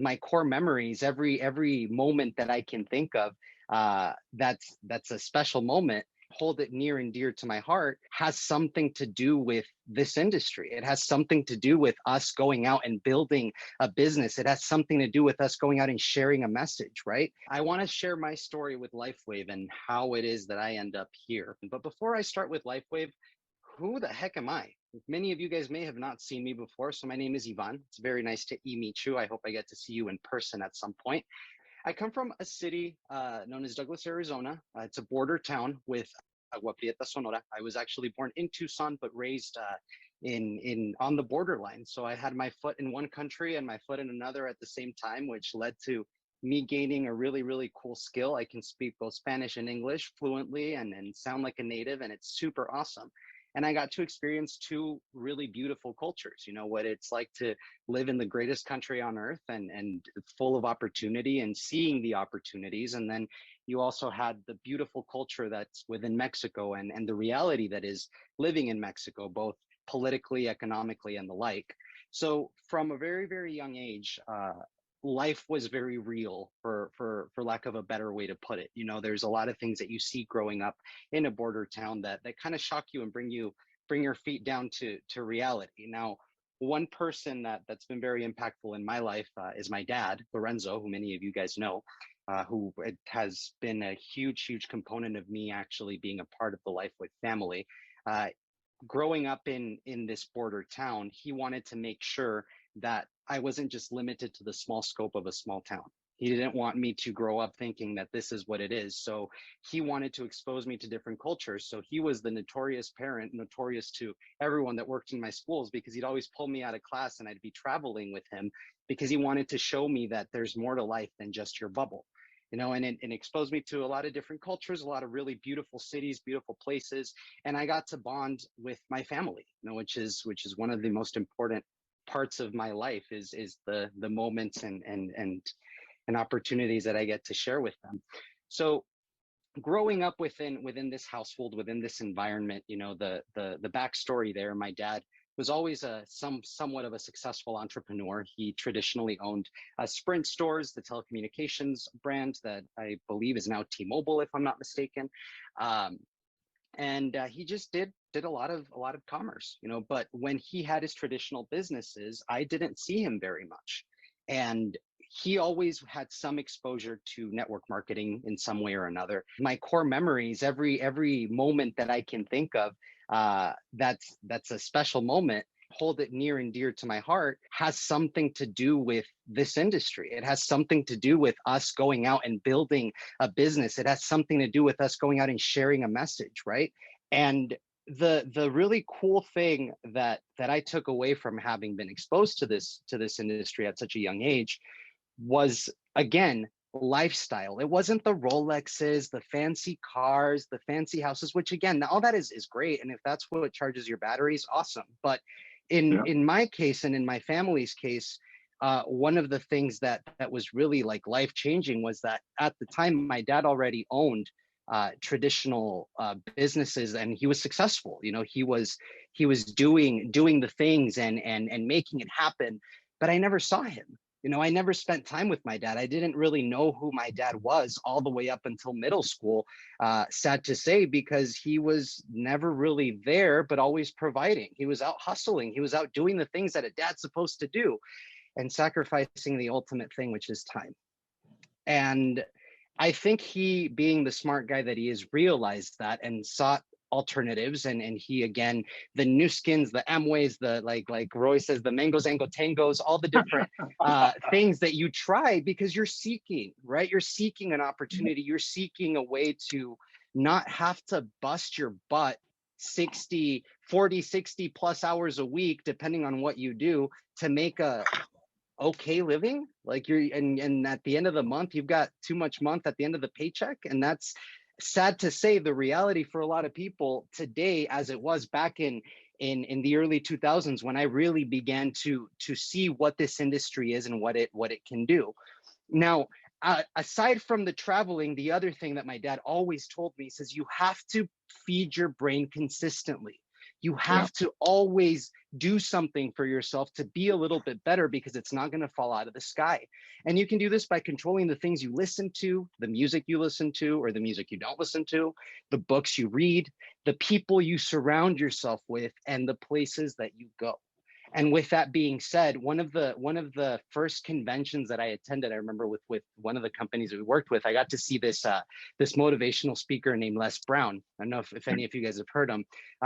my core memories, every moment that I can think of, that's a special moment, hold it near and dear to my heart, has something to do with this industry. It has something to do with us going out and building a business. It has something to do with us going out and sharing a message, right? I want to share my story with LifeWave and how it is that I end up here. But before I start with LifeWave, who the heck am I? Many of you guys may have not seen me before. So my name is Ivan. It's very nice to meet you. I hope I get to see you in person at some point. I come from a city known as Douglas, Arizona. It's a border town with Agua Prieta, Sonora. I was actually born in Tucson, but raised in on the borderline. So I had my foot in one country and my foot in another at the same time, which led to me gaining a really cool skill. I can speak both Spanish and English fluently and sound like a native, and it's super awesome. And I got to experience two really beautiful cultures. You know what it's like to live in the greatest country on earth and full of opportunity and seeing the opportunities. And then you also had the beautiful culture that's within Mexico and the reality that is living in Mexico, both politically, economically, and the like. So from a very young age, life was very real, for lack of a better way to put it. You know, there's a lot of things that you see growing up in a border town that kind of shock you and bring your feet down to reality. Now, one person that's been very impactful in my life is my dad, Lorenzo, who many of you guys know, who has been a huge component of me actually being a part of the LifeWave family. Growing up in this border town, he wanted to make sure that I wasn't just limited to the small scope of a small town. He didn't want me to grow up thinking that this is what it is. So he wanted to expose me to different cultures. So he was the notorious parent, notorious to everyone that worked in my schools, because he'd always pull me out of class and I'd be traveling with him because he wanted to show me that there's more to life than just your bubble. You know, and exposed me to a lot of different cultures, a lot of really beautiful cities, beautiful places. And I got to bond with my family, you know, which is one of the most important parts of my life is the moments and opportunities that I get to share with them. So growing up within this household, within this environment, you know, the backstory there, my dad was always somewhat of a successful entrepreneur. He traditionally owned Sprint stores, the telecommunications brand that I believe is now T-Mobile, if I'm not mistaken. And he just did a lot of commerce, you know. But when he had his traditional businesses, I didn't see him very much, and he always had some exposure to network marketing in some way or another. My core memories, every moment that I can think of, that's a special moment, hold it near and dear to my heart, has something to do with this industry. It has something to do with us going out and building a business. It has something to do with us going out and sharing a message, right? And the really cool thing that I took away from having been exposed to this industry at such a young age was, again, lifestyle. It wasn't the Rolexes, the fancy cars, the fancy houses, which again, all that is great. And if that's what charges your batteries, awesome. But in my case and in my family's case, one of the things that was really like life changing was that at the time my dad already owned traditional businesses, and he was successful. You know, he was doing the things and making it happen, but I never saw him. You know, I never spent time with my dad. I didn't really know who my dad was all the way up until middle school, sad to say, because he was never really there, but always providing. He was out hustling. He was out doing the things that a dad's supposed to do and sacrificing the ultimate thing, which is time. And I think he, being the smart guy that he is, realized that and sought alternatives, and he, again, the new skins, the Amways, the like Roy says, the mangoes and tangos, all the different things that you try because you're seeking, right? You're seeking an opportunity. You're seeking a way to not have to bust your butt 60 plus hours a week, depending on what you do, to make a okay living. Like and at the end of the month, you've got too much month at the end of the paycheck. And that's, sad to say, the reality for a lot of people today, as it was back in the early 2000s, when I really began to see what this industry is and what it can do. Now, aside from the traveling, the other thing that my dad always told me, he says, you have to feed your brain consistently. You Yeah. have to always do something for yourself to be a little bit better, because it's not going to fall out of the sky. And you can do this by controlling the things you listen to, the music you listen to, or the music you don't listen to, the books you read, the people you surround yourself with, and the places that you go. And with that being said, one of the first conventions that I attended, I remember with one of the companies that we worked with, I got to see this motivational speaker named Les Brown. I don't know if any of you guys have heard him.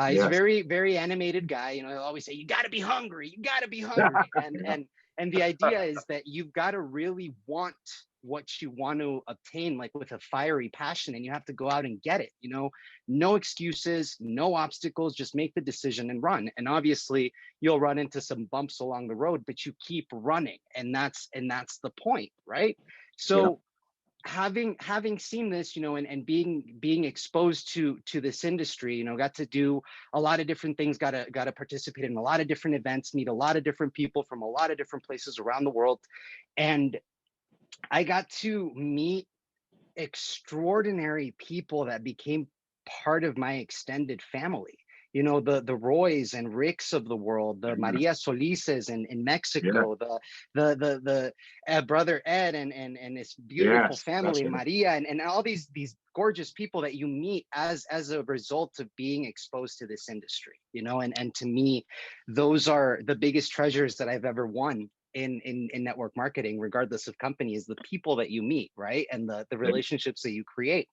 He's a Yes. very, very animated guy. You know, he'll always say, "You got to be hungry. You got to be hungry." And the idea is that you've got to really want what you want to obtain, like with a fiery passion, and you have to go out and get it. You know, no excuses, no obstacles, just make the decision and run. And obviously you'll run into some bumps along the road, but you keep running. And that's the point, right? Yeah. So having seen this, you know, and being exposed to this industry, you know, got to do a lot of different things, got to participate in a lot of different events, meet a lot of different people from a lot of different places around the world. And I got to meet extraordinary people that became part of my extended family. You know, the Roys and Ricks of the world, the Yes. Maria Solises in Yeah. Mexico, the brother Ed and his beautiful Yes. family, That's right. Maria, and all these gorgeous people that you meet as a result of being exposed to this industry. You know, and to me, those are the biggest treasures that I've ever won in network marketing, regardless of company, is the people that you meet, right? And the Yeah. relationships that you create.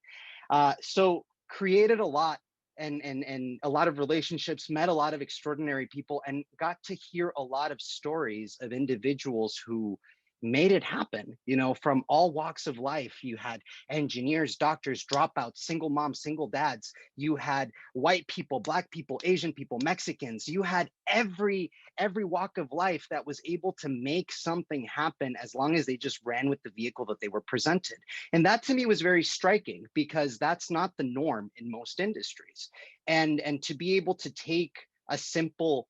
So created a lot, and a lot of relationships, met a lot of extraordinary people, and got to hear a lot of stories of individuals who made it happen, you know, from all walks of life. You had engineers, doctors, dropouts, single moms, single dads. You had white people, black people, Asian people, Mexicans. You had every walk of life that was able to make something happen, as long as they just ran with the vehicle that they were presented. And that to me was very striking, because that's not the norm in most industries. And to be able to take a simple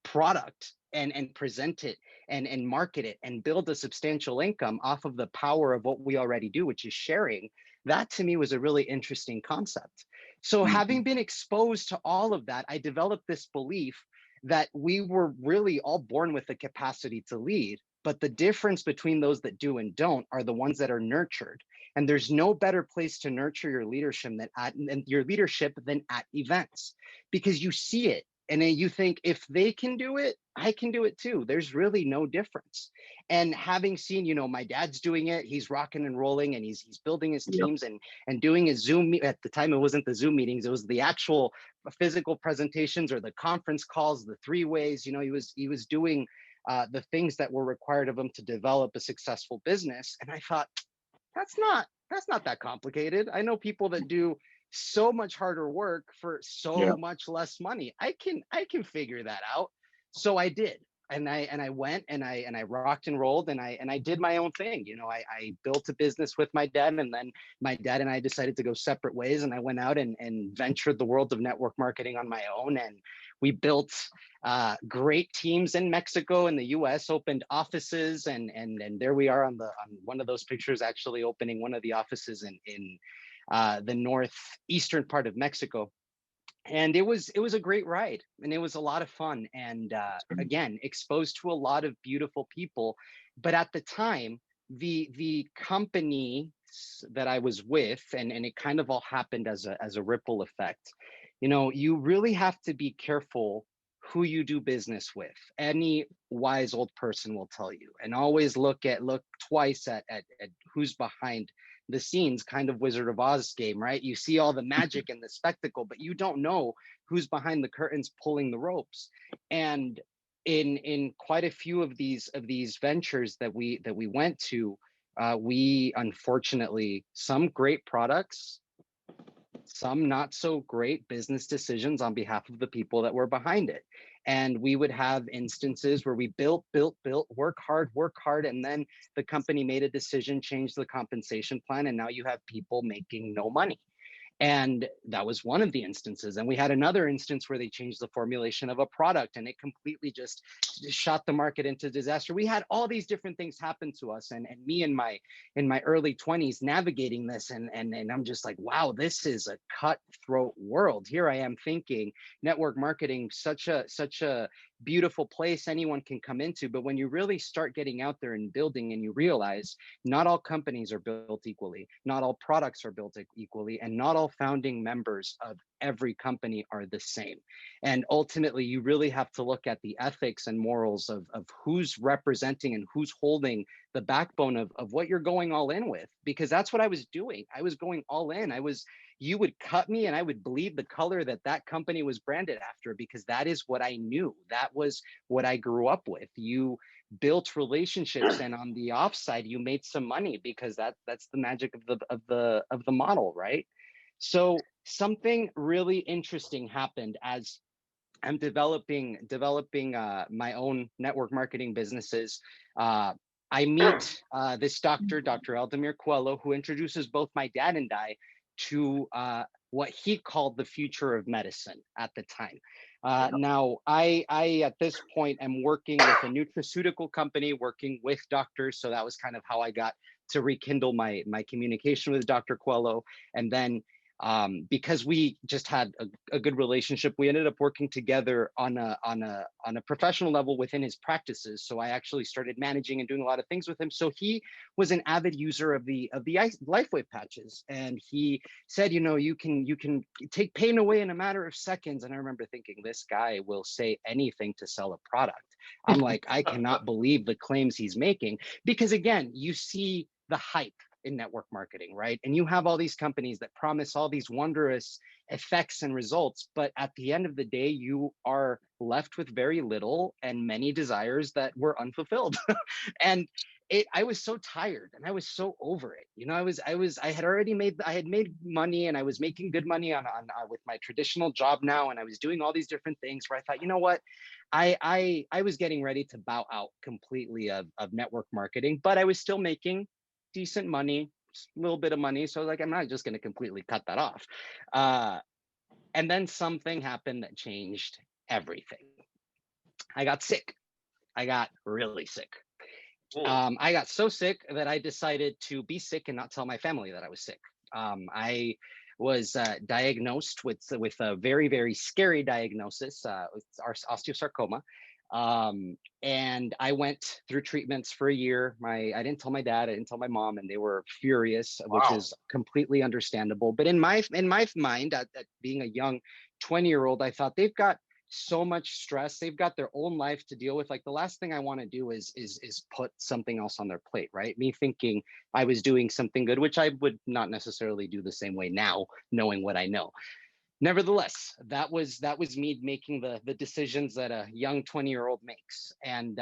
product and present it and market it and build a substantial income off of the power of what we already do, which is sharing, that to me was a really interesting concept. So Mhm. having been exposed to all of that, I developed this belief that we were really all born with the capacity to lead, but the difference between those that do and don't are the ones that are nurtured. And there's no better place to nurture your leadership than at events, because you see it, and then you think, if they can do it, I can do it too. There's really no difference. And having seen, you know, my dad's doing it, he's rocking and rolling, and he's building his Yeah. teams and doing his at the time, it wasn't the Zoom meetings, it was the actual physical presentations or the conference calls, the three ways. You know, he was doing the things that were required of him to develop a successful business. And I thought, that's not that complicated. I know people that do so much harder work for Yeah. so much less money. I can figure that out. So I did. And I went and I rocked and rolled, and I did my own thing. You know, I built a business with my dad, and then my dad and I decided to go separate ways, and I went out and ventured the world of network marketing on my own. And we built great teams in Mexico and the U.S., opened offices, and there we are on one of those pictures, actually opening one of the offices in the northeastern part of Mexico. And it was a great ride, and it was a lot of fun, and again, exposed to a lot of beautiful people. But at the time, the company that I was with, and it kind of all happened as a ripple effect. You know, you really have to be careful who you do business with. Any wise old person will tell you, and always look twice at who's behind the scenes, kind of Wizard of Oz game, right? You see all the magic and the spectacle, but you don't know who's behind the curtains pulling the ropes. And in quite a few of these ventures that we went to, we unfortunately, some great products, some not so great business decisions on behalf of the people that were behind it. And we would have instances where we built, work hard, and then the company made a decision, changed the compensation plan, and now you have people making no money. And that was one of the instances. And we had another instance where they changed the formulation of a product and it completely just shot the market into disaster. We had all these different things happen to us. And me in my early 20s navigating this. And I'm just like, wow, this is a cutthroat world. Here I am thinking network marketing, such a beautiful place anyone can come into. But when you really start getting out there and building, and you realize not all companies are built equally, not all products are built equally, and not all founding members of every company are the same. And ultimately, you really have to look at the ethics and morals of who's representing and who's holding the backbone of what you're going all in with, because that's what I was doing. I was going all in. You would cut me and I would bleed the color that that company was branded after, because that is what I knew. That was what I grew up with. You built relationships, and on the offside you made some money, because that's the magic of the model, right? So something really interesting happened as I'm developing my own network marketing businesses. I meet this doctor, Dr. Eldemir Coelho, who introduces both my dad and I to what he called the future of medicine at the time. Now, I at this point am working with a nutraceutical company, working with doctors. So that was kind of how I got to rekindle my communication with Dr. Coelho. And then because we just had a good relationship, we ended up working together on a professional level within his practices. So I actually started managing and doing a lot of things with him. So he was an avid user of the LifeWave patches, and he said, you know, you can take pain away in a matter of seconds. And I remember thinking, this guy will say anything to sell a product. I'm like, I cannot believe the claims he's making, because again, you see the hype in network marketing, right? And you have all these companies that promise all these wondrous effects and results, but at the end of the day, you are left with very little and many desires that were unfulfilled. And I was so tired and I was so over it. You know, I had made money, and I was making good money on with my traditional job now. And I was doing all these different things where I thought, you know what, I was getting ready to bow out completely of network marketing, but I was still making decent money, a little bit of money. So like, I'm not just going to completely cut that off. And then something happened that changed everything. I got sick. I got really sick. I got so sick that I decided to be sick and not tell my family that I was sick. I was diagnosed with a very, very scary diagnosis, osteosarcoma. And I went through treatments for a year. I didn't tell my dad, I didn't tell my mom, and they were furious, which is completely understandable. But in my mind, at being a young 20-year-old, I thought, they've got so much stress, they've got their own life to deal with. Like, the last thing I want to do is put something else on their plate, right? Me thinking I was doing something good, which I would not necessarily do the same way now, knowing what I know. Nevertheless, that was me making the decisions that a young 20-year-old makes. And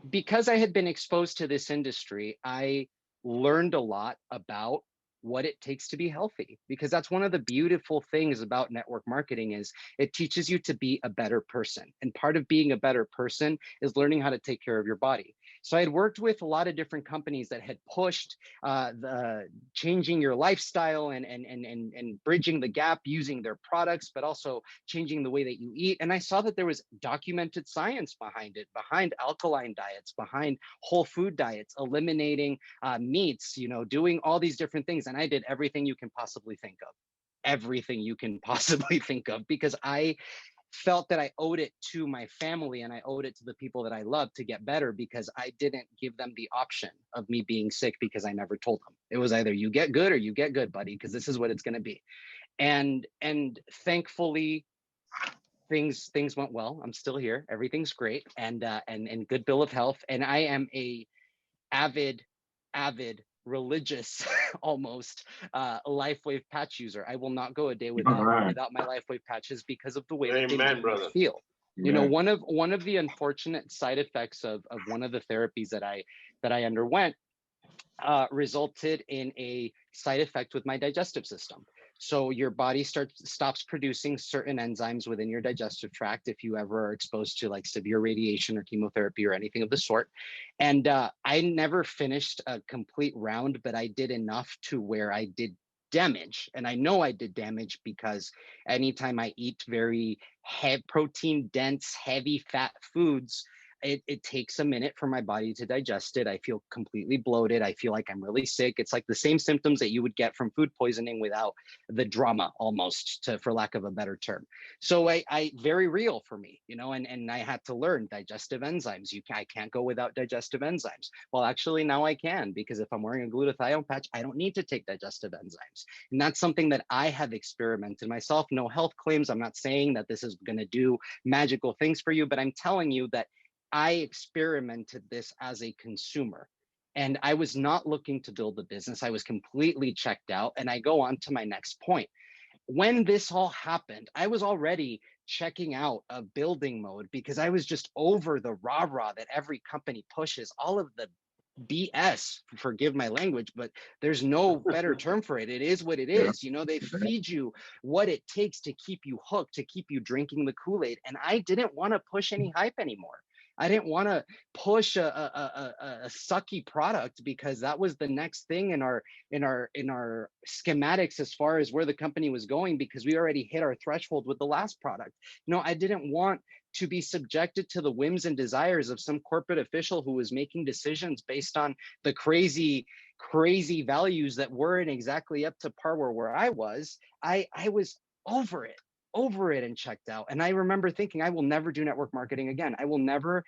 because I had been exposed to this industry, I learned a lot about what it takes to be healthy, because that's one of the beautiful things about network marketing is it teaches you to be a better person. And part of being a better person is learning how to take care of your body. So I had worked with a lot of different companies that had pushed the changing your lifestyle and bridging the gap using their products, but also changing the way that you eat. And I saw that there was documented science behind it, behind alkaline diets, behind whole food diets, eliminating meats, you know, doing all these different things. And I did everything you can possibly think of, because I felt that I owed it to my family and I owed it to the people that I love to get better, because I didn't give them the option of me being sick, because I never told them. It was either you get good or you get good, buddy, because this is what it's going to be. And thankfully things went well. I'm still here. Everything's great, and good bill of health. And I am a avid religious almost LifeWave patch user. I will not go a day without my LifeWave patches, because of the way that they make me feel. You know, one of the unfortunate side effects of one of the therapies that I underwent resulted in a side effect with my digestive system. So your body stops producing certain enzymes within your digestive tract if you ever are exposed to like severe radiation or chemotherapy or anything of the sort. And I never finished a complete round, but I did enough to where I did damage. And I know I did damage because anytime I eat very protein dense, heavy fat foods, it takes a minute for my body to digest it. I feel completely bloated. I feel like I'm really sick. It's like the same symptoms that you would get from food poisoning without the drama, almost, to, for lack of a better term. So I very real for me, and I had to learn digestive enzymes. I can't go without digestive enzymes. Well, actually now I can, because if I'm wearing a glutathione patch, I don't need to take digestive enzymes. And that's something that I have experimented myself. No health claims. I'm not saying that this is going to do magical things for you, but I'm telling you that I experimented this as a consumer, and I was not looking to build a business. I was completely checked out. And I go on to my next point. When this all happened, I was already checking out of building mode because I was just over the rah-rah that every company pushes, all of the BS, forgive my language, but there's no better term for it. It is what it is. They feed you what it takes to keep you hooked, to keep you drinking the Kool-Aid. And I didn't want to push any hype anymore. I didn't want to push a sucky product, because that was the next thing in our schematics as far as where the company was going, because we already hit our threshold with the last product. I didn't want to be subjected to the whims and desires of some corporate official who was making decisions based on the crazy values that weren't exactly up to par where I was. I was over it and checked out. And I remember thinking, I will never do network marketing again. I will never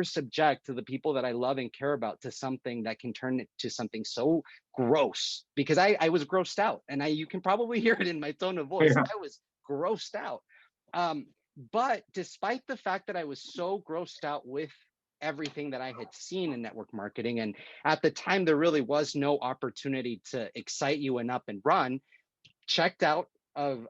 subject to the people that I love and care about to something that can turn it to something so gross, because I was grossed out. And you can probably hear it in my tone of voice. I was grossed out. But despite the fact that I was so grossed out with everything that I had seen in network marketing, and at the time there really was no opportunity to excite you and up and run, checked out of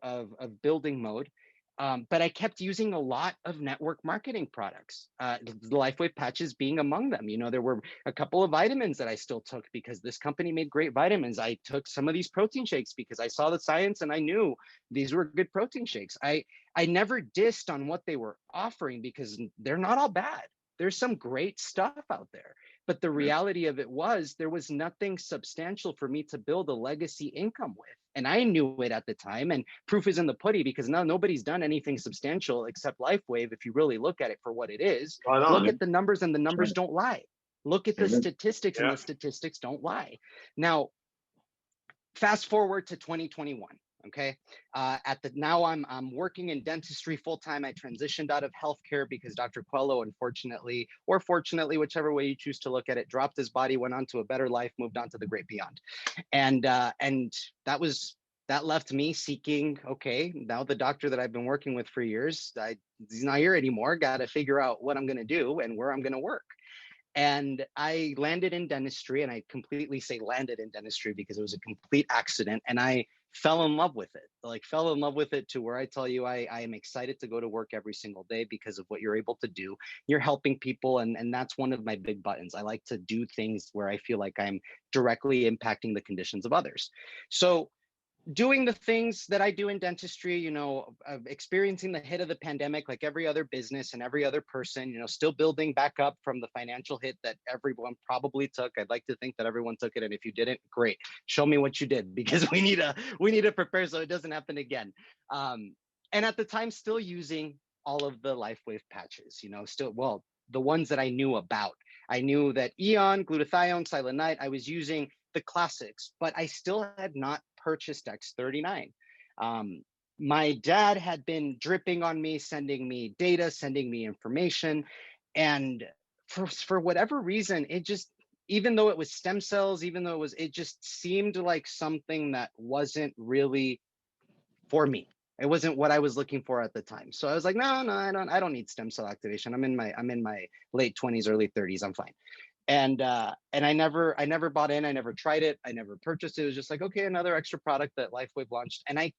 building mode. But I kept using a lot of network marketing products, the LifeWave patches being among them. There were a couple of vitamins that I still took because this company made great vitamins. I took some of these protein shakes because I saw the science and I knew these were good protein shakes. I never dissed on what they were offering because they're not all bad. There's some great stuff out there. But the reality of it was there was nothing substantial for me to build a legacy income with. And I knew it at the time. And proof is in the pudding, because now nobody's done anything substantial except LifeWave. If you really look at it for what it is, look at the numbers, and the numbers don't lie. Look at the statistics, and the statistics don't lie. Now, fast forward to 2021. Okay. Now I'm working in dentistry full time. I transitioned out of healthcare because Dr. Quello, unfortunately, or fortunately, whichever way you choose to look at it, dropped his body, went on to a better life, moved on to the great beyond. And that left me seeking, okay, now the doctor that I've been working with for years, he's not here anymore. Got to figure out what I'm going to do and where I'm going to work. And I landed in dentistry, and I completely say landed in dentistry because it was a complete accident. And I fell in love with it, to where I tell you, I am excited to go to work every single day because of what you're able to do. You're helping people. And that's one of my big buttons. I like to do things where I feel like I'm directly impacting the conditions of others. So doing the things that I do in dentistry, experiencing the hit of the pandemic like every other business and every other person, still building back up from the financial hit that everyone probably took. I'd like to think that everyone took it. And if you didn't, great. Show me what you did, because we need to prepare so it doesn't happen again. And at the time, still using all of the LifeWave patches, the ones that I knew about. I knew that Eon, glutathione, silent night, I was using the classics, but I still had not purchased X39. My dad had been dripping on me, sending me data, sending me information. And for whatever reason, it just, even though it was stem cells, it just seemed like something that wasn't really for me. It wasn't what I was looking for at the time. So I was like, no, I don't need stem cell activation. I'm in my late 20s, early 30s. I'm fine. And I never bought in. I never tried it. I never purchased it. It was just like, okay, another extra product that LifeWave launched. And I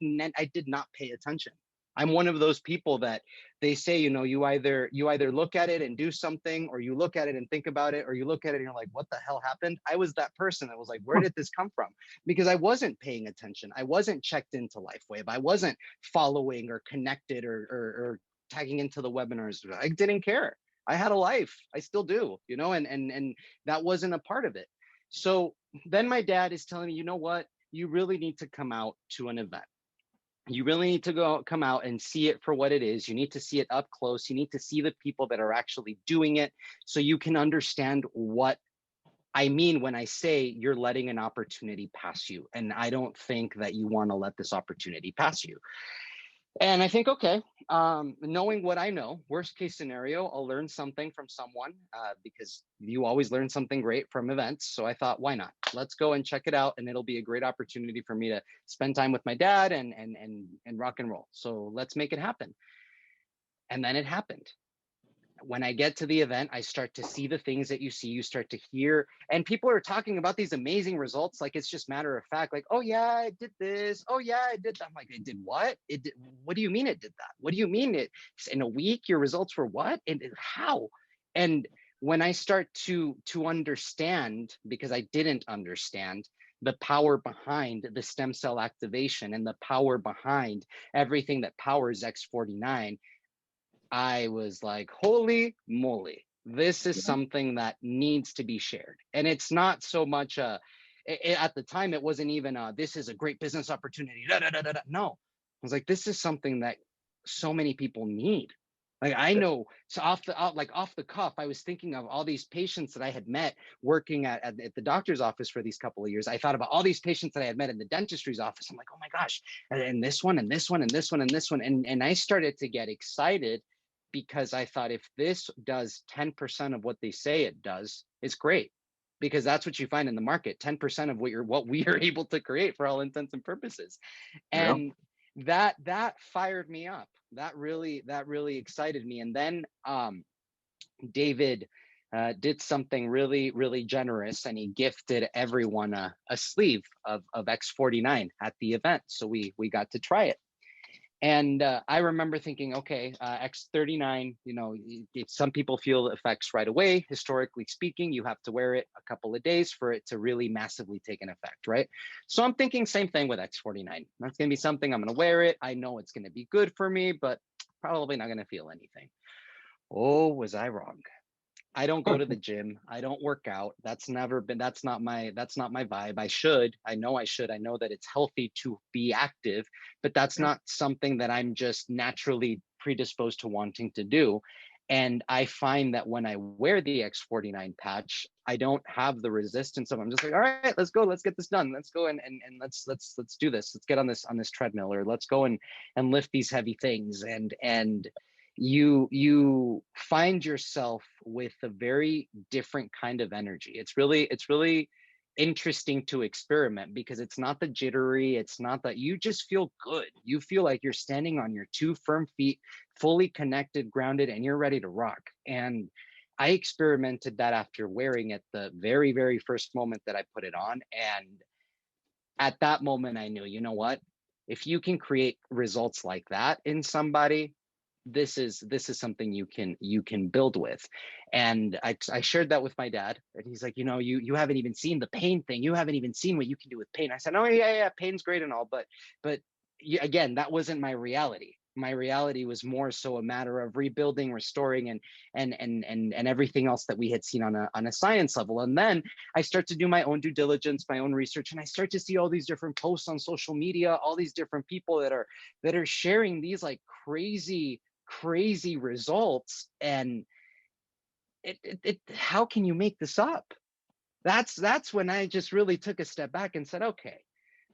did not pay attention. I'm one of those people that they say, you either look at it and do something, or you look at it and think about it, or you look at it and you're like, what the hell happened? I was that person that was like, where did this come from? Because I wasn't paying attention. I wasn't checked into LifeWave. I wasn't following or connected or tagging into the webinars. I didn't care. I had a life. I still do, and that wasn't a part of it. So then my dad is telling me, you know what? you really need to come out to an event. You really need to come out and see it for what it is. You need to see it up close. You need to see the people that are actually doing it so you can understand what I mean when I say you're letting an opportunity pass you. And I don't think that you want to let this opportunity pass you. And I think, okay, knowing what I know, worst case scenario, I'll learn something from someone, because you always learn something great from events. So I thought, why not? Let's go and check it out, and it'll be a great opportunity for me to spend time with my dad and rock and roll. So let's make it happen. And then it happened. When I get to the event, I start to see the things that you see, you start to hear, and people are talking about these amazing results like it's just matter of fact, like, oh yeah, I did this. Oh yeah, I did that. I'm like, it did what? It did, what do you mean it did that? What do you mean it in a week your results were what? And how? And when I start to understand, because I didn't understand the power behind the stem cell activation and the power behind everything that powers X49, I was like, holy moly, this is something that needs to be shared. And it's not so much at the time, it wasn't even this is a great business opportunity. Da, da, da, da, da. No, I was like, this is something that so many people need. Like I know, so off the cuff, I was thinking of all these patients that I had met working at the doctor's office for these couple of years. I thought about all these patients that I had met in the dentistry's office. I'm like, oh my gosh, and this one, and this one, and this one, and this one. And I started to get excited because I thought if this does 10% of what they say it does, it's great, because that's what you find in the market, 10% of what we are able to create for all intents and purposes. Yeah. And that fired me up. That really excited me. And then David did something really generous, and he gifted everyone a sleeve of X49 at the event. So we got to try it. And I remember thinking, okay, X39, some people feel effects right away. Historically speaking, you have to wear it a couple of days for it to really massively take an effect, right? So I'm thinking same thing with X49. That's going to be something, I'm going to wear it. I know it's going to be good for me, but probably not going to feel anything. Oh, was I wrong? I don't go to the gym. I don't work out. That's not my vibe. I know I should. I know that it's healthy to be active, but that's not something that I'm just naturally predisposed to wanting to do. And I find that when I wear the X49 patch, I don't have the resistance of, I'm just like, all right, let's go, let's get this done. Let's go and let's do this. Let's get on this treadmill, or let's go and lift these heavy things. And you find yourself with a very different kind of energy. It's really interesting to experiment, because it's not the jittery, it's not that, you just feel good. You feel like you're standing on your two firm feet, fully connected, grounded, and you're ready to rock. And I experimented that after wearing it the very first moment that I put it on. And at that moment I knew, you know what, if you can create results like that in somebody, this is something you can build with. And I shared that with my dad, and he's like, you haven't even seen the pain thing. You haven't even seen what you can do with pain. I said, oh yeah, pain's great and all, but again, that wasn't my reality. My reality was more so a matter of rebuilding, restoring, and everything else that we had seen on a science level. And then I start to do my own due diligence, my own research, and I start to see all these different posts on social media, all these different people that are sharing these like crazy results. And how can you make this up? That's when I just really took a step back and said, okay,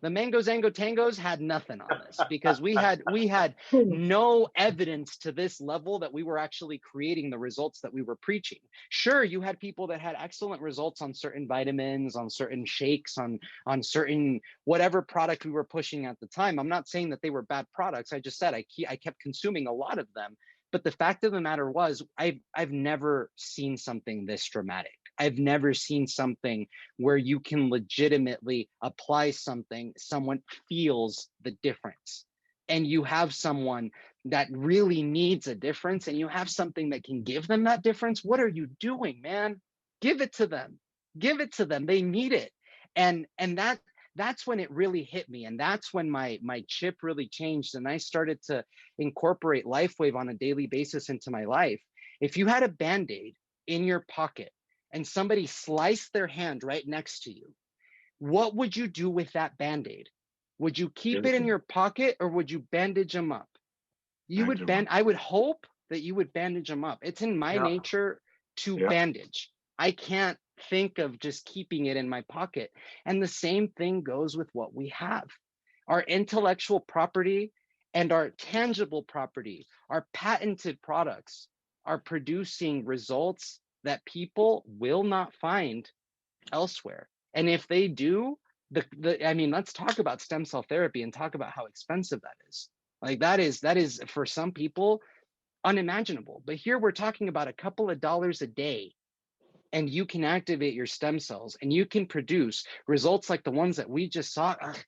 the Mango Zango Tangos had nothing on this, because we had no evidence to this level that we were actually creating the results that we were preaching. Sure, you had people that had excellent results on certain vitamins, on certain shakes, on certain whatever product we were pushing at the time. I'm not saying that they were bad products. I just said I kept consuming a lot of them. But the fact of the matter was, I've never seen something this dramatic. I've never seen something where you can legitimately apply something, someone feels the difference. And you have someone that really needs a difference, and you have something that can give them that difference. What are you doing, man? Give it to them. Give it to them. They need it. And that's when it really hit me. And that's when my chip really changed. And I started to incorporate LifeWave on a daily basis into my life. If you had a Band-Aid in your pocket and somebody sliced their hand right next to you, what would you do with that Band-Aid? Would you keep it in Everything. your pocket or would you bandage them up? You would Benjamin. I would hope that you would bandage them up. It's in my Yeah. nature to Yeah. bandage. I can't think of just keeping it in my pocket. And the same thing goes with what we have. Our intellectual property and our tangible property, our patented products are producing results that people will not find elsewhere. And if they do, I mean, let's talk about stem cell therapy and talk about how expensive that is. Like that is for some people unimaginable. But here we're talking about a couple of dollars a day, and you can activate your stem cells and you can produce results like the ones that we just saw. Ugh,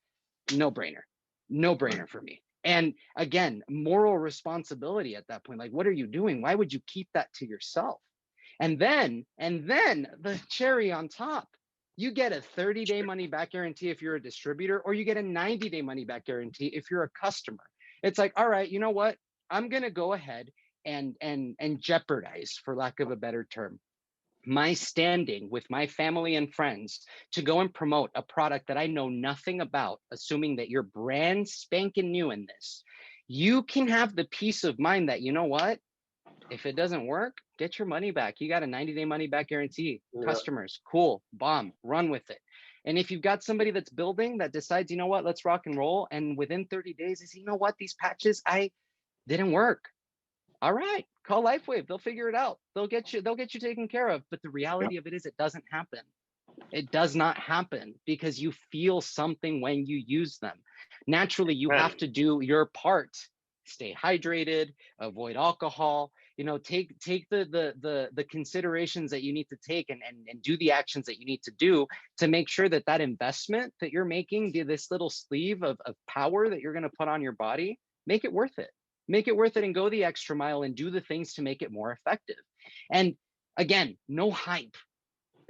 no brainer, no brainer for me. And again, moral responsibility at that point. Like, what are you doing? Why would you keep that to yourself? And then the cherry on top, you get a 30-day money back guarantee if you're a distributor, or you get a 90-day money back guarantee if you're a customer. It's like, all right, you know what? I'm gonna go ahead and jeopardize, for lack of a better term, my standing with my family and friends to go and promote a product that I know nothing about, assuming that you're brand spanking new in this. You can have the peace of mind that, you know what? If it doesn't work, get your money back. You got a 90-day money back guarantee. Yeah. Customers, cool, bomb, run with it. And if you've got somebody that's building that decides, you know what, let's rock and roll, and within 30 days is, you know what, these patches, I didn't work. All right, call LifeWave. They'll figure it out. They'll get you taken care of. But the Yeah. reality of it is it doesn't happen. It does not happen because you feel something when you use them. Naturally, you have Man. to do your part. Stay hydrated, avoid alcohol, take the considerations that you need to take, and do the actions that you need to do to make sure that that investment that you're making, this little sleeve of power that you're going to put on your body, make it worth it. Make it worth it and go the extra mile and do the things to make it more effective. And again, no hype,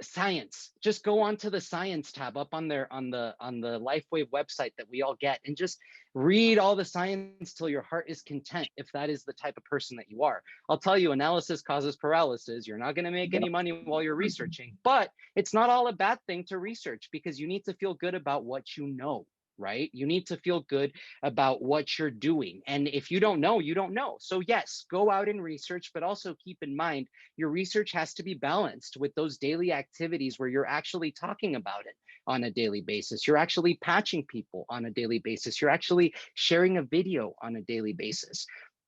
science. Just go onto the science tab up on there on the LifeWave website that we all get, and just read all the science till your heart is content, if that is the type of person that you are. I'll tell you, analysis causes paralysis. You're not going to make any money while you're researching, but it's not all a bad thing to research, because you need to feel good about what you know. Right? You need to feel good about what you're doing. And if you don't know, you don't know. So yes, go out and research, but also keep in mind your research has to be balanced with those daily activities where you're actually talking about it on a daily basis. You're actually patching people on a daily basis. You're actually sharing a video on a daily basis.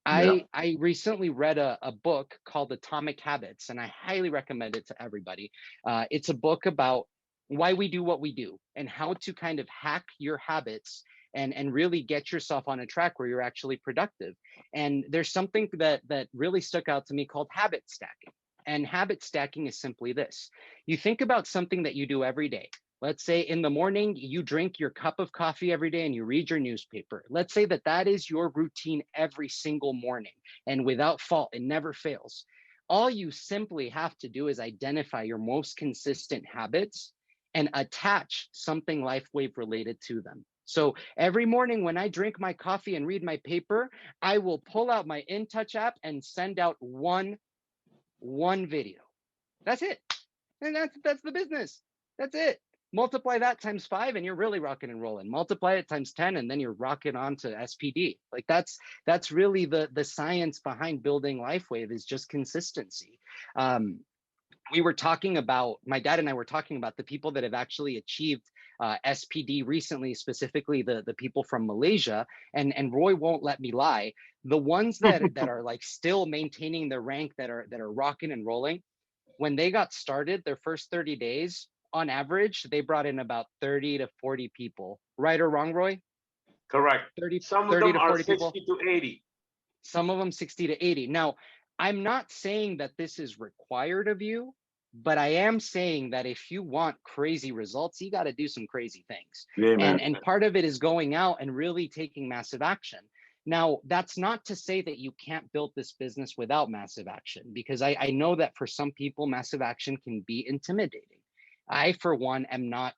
Yeah. I recently read a book called Atomic Habits, and I highly recommend it to everybody. It's a book about why we do what we do and how to kind of hack your habits and really get yourself on a track where you're actually productive. And there's something that really stuck out to me called habit stacking. And habit stacking is simply this. You think about something that you do every day. Let's say in the morning, you drink your cup of coffee every day and you read your newspaper. Let's say that that is your routine every single morning, and without fault, it never fails. All you simply have to do is identify your most consistent habits and attach something LifeWave related to them. So every morning when I drink my coffee and read my paper, I will pull out my InTouch app and send out one video. That's it. And that's the business. That's it. Multiply that times 5 and you're really rocking and rolling. Multiply it times 10 and then you're rocking on to SPD. Like that's really the science behind building LifeWave, is just consistency. We were talking about, my dad and I were talking about the people that have actually achieved SPD recently, specifically the people from Malaysia, and Roy won't let me lie. The ones that are like still maintaining their rank, that are rocking and rolling, when they got started, their first 30 days, on average, they brought in about 30 to 40 people. Right or wrong, Roy? Correct. 30, Some of 30 them to are 40 people. 60 to 80. Some of them 60 to 80. Now, I'm not saying that this is required of you, but I am saying that if you want crazy results, you got to do some crazy things. Yeah, man. And part of it is going out and really taking massive action. Now, that's not to say that you can't build this business without massive action, because I know that for some people, massive action can be intimidating. I, for one, am not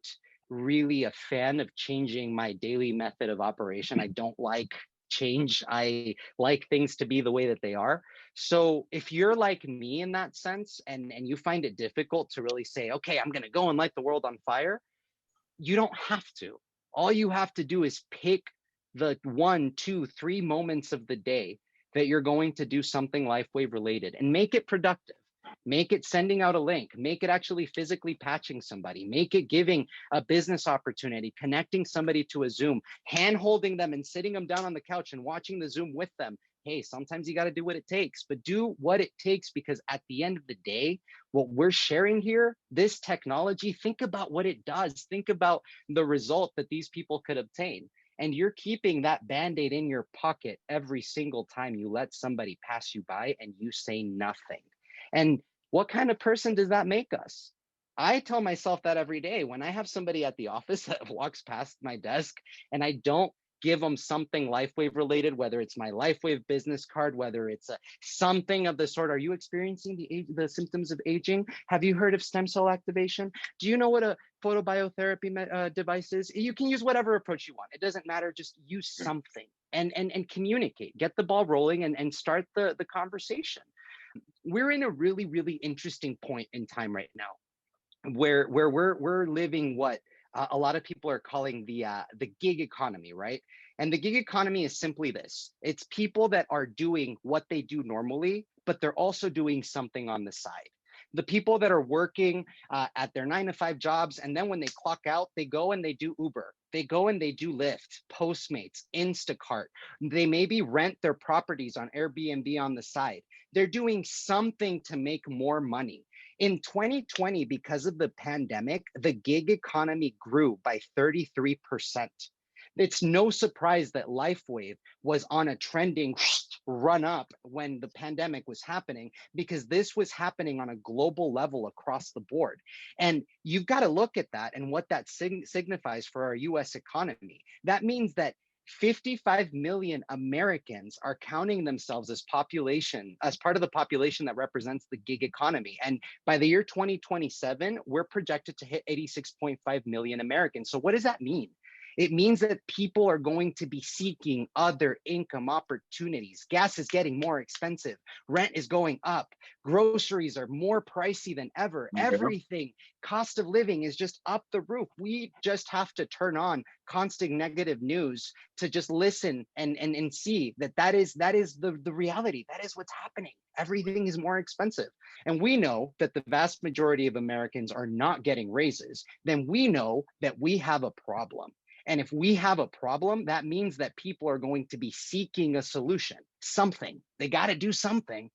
really a fan of changing my daily method of operation. I don't like change. I like things to be the way that they are. So if you're like me in that sense, and you find it difficult to really say, okay, I'm going to go and light the world on fire, You don't have to. All you have to do is pick the 1, 2, 3 moments of the day that you're going to do something LifeWave related and make it productive. Make it sending out a link, make it actually physically patching somebody, make it giving a business opportunity, connecting somebody to a Zoom, hand holding them and sitting them down on the couch and watching the Zoom with them. Hey, sometimes you got to do what it takes, but do what it takes, because at the end of the day, what we're sharing here, this technology, think about what it does. Think about the result that these people could obtain. And you're keeping that Band-Aid in your pocket every single time you let somebody pass you by and you say nothing. And what kind of person does that make us? I tell myself that every day when I have somebody at the office that walks past my desk and I don't give them something LifeWave related, whether it's my LifeWave business card, whether it's something of the sort. Are you experiencing the symptoms of aging? Have you heard of stem cell activation? Do you know what a photobiotherapy device is? You can use whatever approach you want. It doesn't matter. Just use something and communicate. Get the ball rolling and start the conversation. We're in a really, really interesting point in time right now where we're living what a lot of people are calling the gig economy, right? And the gig economy is simply this: it's people that are doing what they do normally, but they're also doing something on the side. The people that are working at their 9 to 5 jobs, and then when they clock out, they go and they do Uber, they go and they do Lyft, Postmates, Instacart. They maybe rent their properties on Airbnb on the side. They're doing something to make more money. In 2020, because of the pandemic, the gig economy grew by 33%. It's no surprise that LifeWave was on a trending run up when the pandemic was happening, because this was happening on a global level across the board. And you've got to look at that and what that signifies for our US economy. That means that 55 million Americans are counting themselves as population, as part of the population that represents the gig economy. And by the year 2027, we're projected to hit 86.5 million Americans. So what does that mean? It means that people are going to be seeking other income opportunities. Gas is getting more expensive. Rent is going up. Groceries are more pricey than ever. Yeah. Everything, cost of living is just up the roof. We just have to turn on constant negative news to just listen and see that is the reality. That is what's happening. Everything is more expensive. And we know that the vast majority of Americans are not getting raises. Then we know that we have a problem. And if we have a problem, that means that people are going to be seeking a solution, something. They got to do something.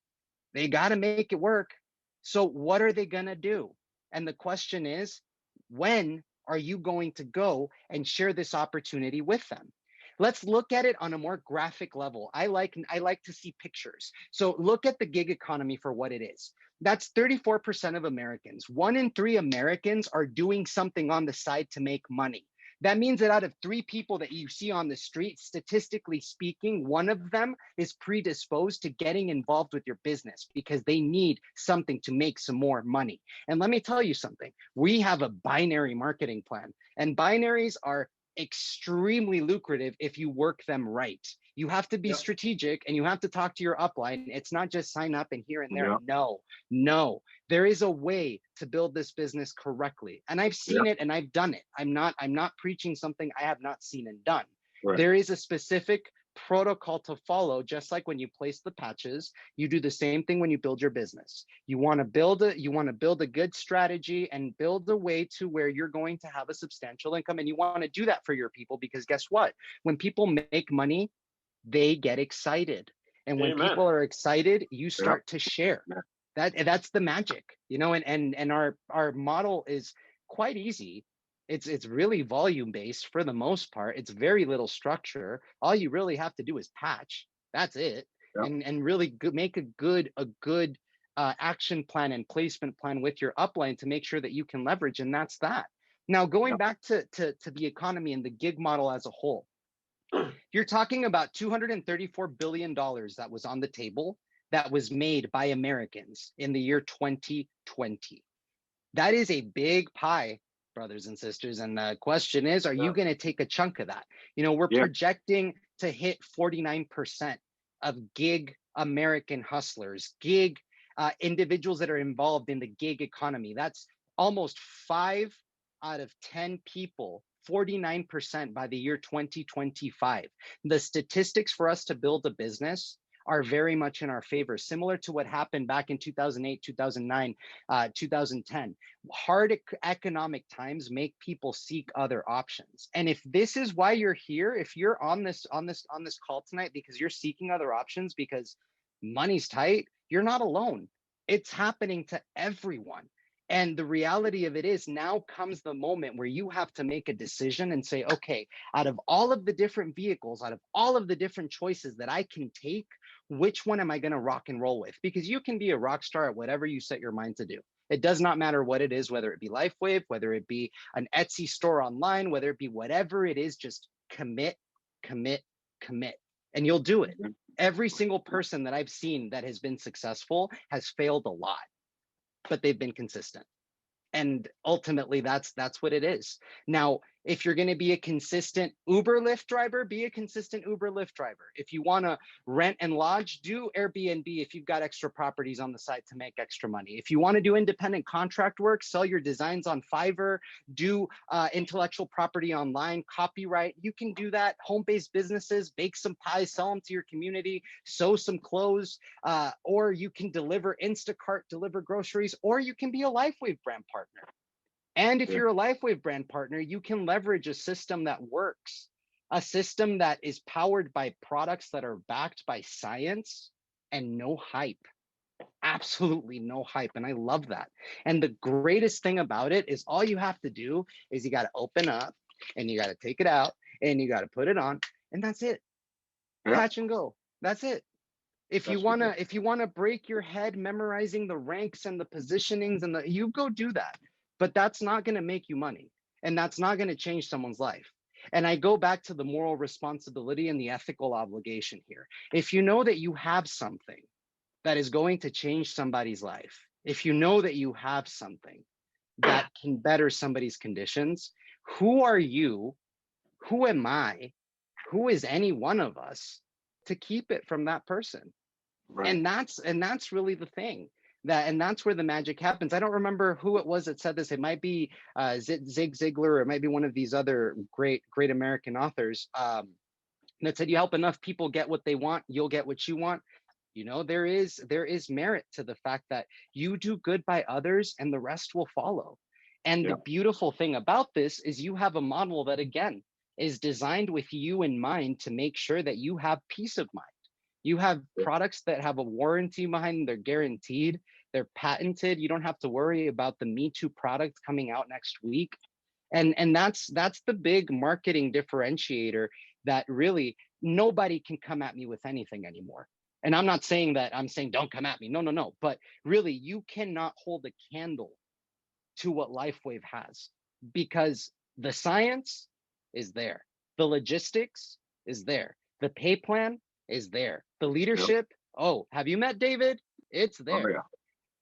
They got to make it work. So what are they going to do? And the question is, when are you going to go and share this opportunity with them? Let's look at it on a more graphic level. I like to see pictures. So look at the gig economy for what it is. That's 34% of Americans. 1 in 3 Americans are doing something on the side to make money. That means that out of 3 people that you see on the street, statistically speaking, 1 of them is predisposed to getting involved with your business because they need something to make some more money. And let me tell you something, we have a binary marketing plan, and binaries are extremely lucrative if you work them right. You have to be strategic and you have to talk to your upline. It's not just sign up and here and there. No, there is a way to build this business correctly. And I've seen it and I've done it. I'm not preaching something I have not seen and done. Right. There is a specific protocol to follow, just like when you place the patches. You do the same thing when you build your business. You want to build a good strategy and build a way to where you're going to have a substantial income, and you want to do that for your people, because guess what? When people make money, they get excited. And when people are excited, you start to share. That's the magic, and our model is quite easy. It's really volume based for the most part. It's very little structure. All you really have to do is patch. That's it. And really make a good action plan and placement plan with your upline to make sure that you can leverage. And that's that. Now, going back to the economy and the gig model as a whole, you're talking about $234 billion that was on the table, that was made by Americans in the year 2020. That is a big pie, brothers and sisters. And the question is, are you going to take a chunk of that? We're projecting to hit 49% of gig American hustlers, gig individuals that are involved in the gig economy. That's almost 5 out of 10 people, 49% by the year 2025. The statistics for us to build a business are very much in our favor, similar to what happened back in 2008, 2009, 2010. Hard economic times make people seek other options. And if this is why you're here, if you're on this call tonight because you're seeking other options because money's tight, you're not alone. It's happening to everyone. And the reality of it is now comes the moment where you have to make a decision and say, okay, out of all of the different vehicles, out of all of the different choices that I can take, which one am I going to rock and roll with? Because you can be a rock star at whatever you set your mind to do. It does not matter what it is, whether it be LifeWave, whether it be an Etsy store online, whether it be whatever it is, just commit, commit, commit, and you'll do it. Every single person that I've seen that has been successful has failed a lot, but they've been consistent. And ultimately, that's what it is. Now, if you're going to be a consistent Uber Lyft driver, be a consistent Uber Lyft driver. If you want to rent and lodge, do Airbnb if you've got extra properties on the side to make extra money. If you want to do independent contract work, sell your designs on Fiverr, do intellectual property online, copyright, you can do that. Home-based businesses, bake some pies, sell them to your community, sew some clothes, or you can deliver Instacart, deliver groceries, or you can be a LifeWave brand partner. And if you're a LifeWave brand partner, you can leverage a system that works, a system that is powered by products that are backed by science and no hype. Absolutely no hype. And I love that. And the greatest thing about it is all you have to do is you got to open up and you got to take it out and you got to put it on, and that's it. Patch and go. That's it. If you want to break your head memorizing the ranks and the positionings and you go do that. But that's not going to make you money, and that's not going to change someone's life. And I go back to the moral responsibility and the ethical obligation here. If you know that you have something that is going to change somebody's life, if you know that you have something that can better somebody's conditions, who are you? Who am I? Who is any one of us to keep it from that person? Right. And that's really the thing. And that's where the magic happens. I don't remember who it was that said this. It might be Zig Ziglar, or it might be one of these other great American authors that said, you help enough people get what they want, you'll get what you want. You know, there is merit to the fact that you do good by others and the rest will follow. And the beautiful thing about this is you have a model that, again, is designed with you in mind to make sure that you have peace of mind. You have products that have a warranty behind them. They're guaranteed. They're patented. You don't have to worry about the Me Too product coming out next week. And that's the big marketing differentiator that really nobody can come at me with anything anymore. And I'm not saying that, I'm saying don't come at me. No. But really, you cannot hold a candle to what LifeWave has, because the science is there. The logistics is there. The pay plan is there. The leadership, have you met David? It's there.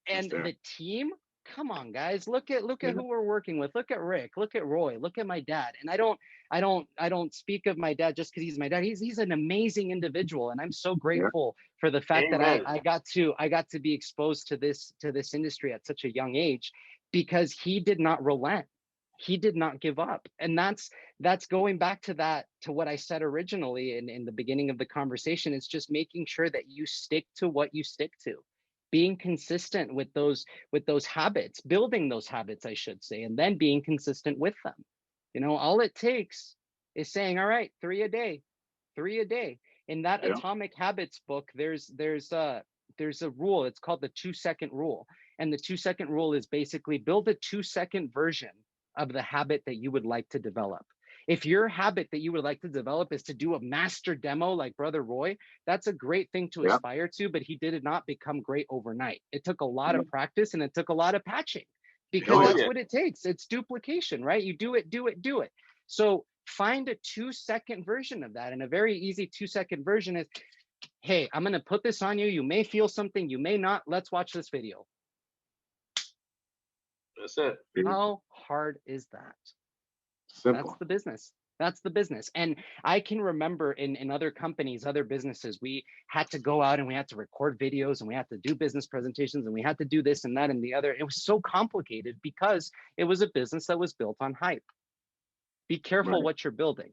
And the team, come on, guys, look at who we're working with. Look at Rick, look at Roy, look at my dad. And I don't speak of my dad just because he's my dad. He's an amazing individual, and I'm so grateful for the fact that I got to be exposed to this industry at such a young age, because he did not relent. He did not give up. And that's going back to what I said originally in the beginning of the conversation. It's just making sure that you stick to what you stick to, being consistent with those habits, building those habits, I should say, and then being consistent with them. You know, all it takes is saying, all right, 3 a day. In that Atomic Habits book, there's a rule. It's called the 2-second rule. And the 2-second rule is basically build a 2-second version of the habit that you would like to develop. If your habit that you would like to develop is to do a master demo like Brother Roy, that's a great thing to aspire to, but he did not become great overnight. It took a lot of practice, and it took a lot of patching, because that's what it takes. It's duplication, right? You do it. So find a 2-second version of that. And a very easy 2-second version is, hey, I'm going to put this on you. You may feel something, you may not. Let's watch this video. That's it. How hard is that? Simple. That's the business. That's the business. And I can remember in other companies, other businesses, we had to go out and we had to record videos and we had to do business presentations and we had to do this and that and the other. It was so complicated because it was a business that was built on hype. Be careful Right. what you're building.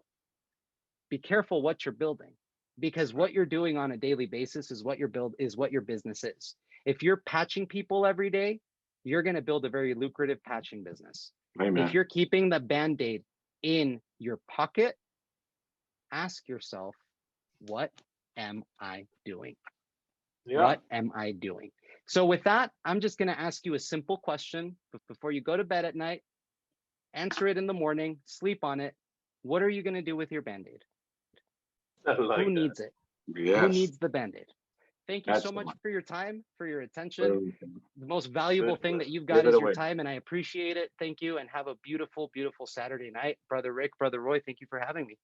Be careful what you're building, because what you're doing on a daily basis is what your business is. If you're patching people every day, you're going to build a very lucrative patching business. Amen. If you're keeping the band-aid in your pocket, ask yourself, what am I doing? Yeah. What am I doing? So with that, I'm just going to ask you a simple question before you go to bed at night. Answer it in the morning, sleep on it. What are you going to do with your band-aid? I like Who that. needs it? Yes. Who needs the band-aid? Thank you so Excellent. much for your time, for your attention. Boom. The most valuable thing Super. that you've Give got it is your away. time, and I appreciate it. Thank you, and have a beautiful, beautiful Saturday night. Brother Rick, Brother Roy, thank you for having me.